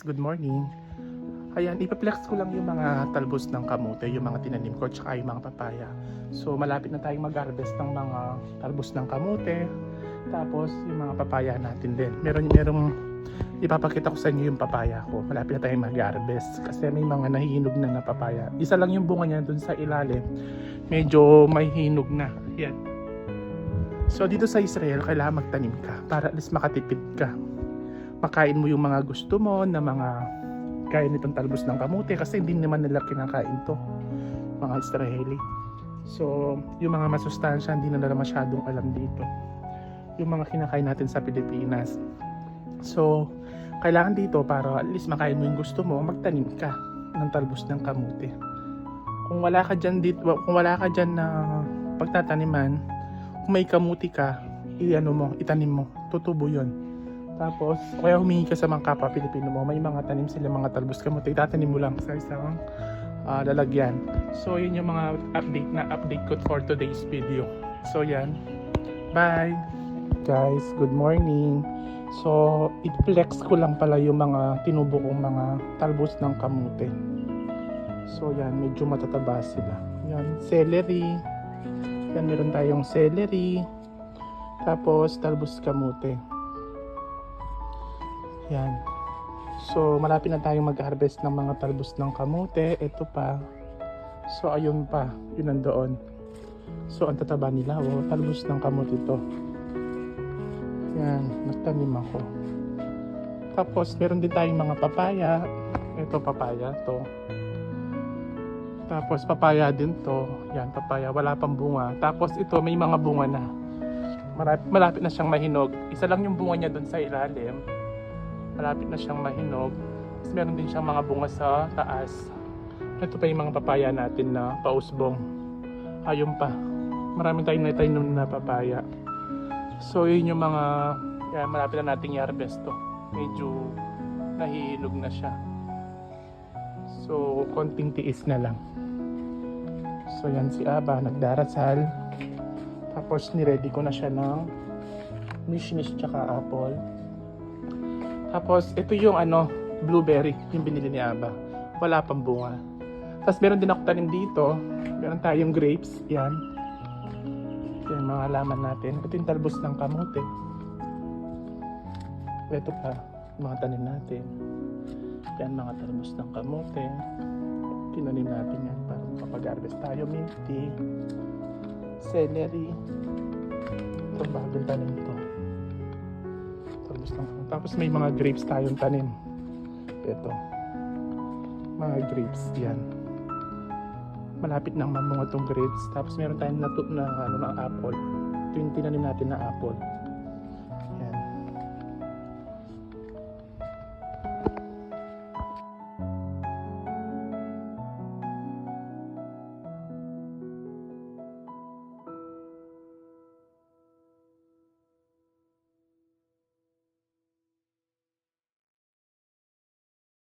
Good morning. Ayan, ipaplex ko lang yung mga talbos ng kamote, yung mga tinanim ko, tsaka yung mga papaya. So, malapit na tayong mag-harvest ng mga talbos ng kamote. Tapos, yung mga papaya natin din. Merong ipapakita ko sa inyo yung papaya ko. Malapit na tayong mag-harvest kasi may mga nahihinog na papaya. Isa lang yung bunga niya dun sa ilalim. Medyo may hinog na. Yan. So, dito sa Israel, kailangan magtanim ka para at least makatipid ka. Makain mo yung mga gusto mo na mga kaya nitong talbos ng kamote kasi hindi naman nila kinakain to, mga Israeli. So, yung mga masustansya hindi na nila masyadong alam dito. Yung mga kinakain natin sa Pilipinas. So, kailangan dito para at least makain mo yung gusto mo, magtanim ka ng talbos ng kamote. Kung wala ka dyan dito, kung wala ka dyan na pagtataniman, kung may kamuti ka, itanim mo, tutubo yun. Tapos, kaya humingi ka sa mga kapwa Pilipino mo, may mga tanim sila, mga talbos kamote, itatanim mo lang sa isang lalagyan. So, yun yung mga update ko for today's video. So, yan. Bye! Guys, good morning. So, i-flex ko lang pala yung mga tinubo kong mga talbos ng kamote. So, yan, medyo matataba sila. Yan, celery. Yan, meron tayong celery. Tapos, talbos kamote. Yan. So, malapit na tayong mag-harvest ng mga talbos ng kamote. Ito pa. So, ayun pa. Yun nandoon. So, ang tataba nila. Oh, talbos ng kamote ito. Yan. Nagtanim ako. Tapos, meron din tayong mga papaya. Ito, papaya. To. Tapos, papaya din to. Yan, papaya. Wala pang bunga. Tapos, ito, may mga bunga na. Malapit na siyang mahinog. Isa lang yung bunga niya dun sa ilalim. Malapit na siyang mahinog. Tapos meron din siyang mga bunga sa taas. Ito pa yung mga papaya natin na pausbong. Ayun pa. Marami tayong naitanim na papaya. So yun yung mga malapit na nating i-harvest to. Medyo nahihinog na siya. So konting tiis na lang. So yan si Aba nagdarasal. Tapos niready ko na siya ng mishmish tsaka apple. Tapos, ito yung blueberry, yung binili ni Aba. Wala pang bunga. Tapos, meron din ako tanim dito. Meron tayong grapes. Yan. Yan, mga halaman natin. Ito yung talbos ng kamote. Ito pa, mga tanim natin. Yan, mga talbos ng kamote. Tinanim natin yan para makapag-harvest tayo. Mint tea, celery. Ito, bagong tanim ito. Tapos may mga grapes tayong tanim. Ito. Mga grapes. Yan. Malapit nang mamunga tong grapes. Tapos meron tayong na apple. Ito yung tinanim natin na apple.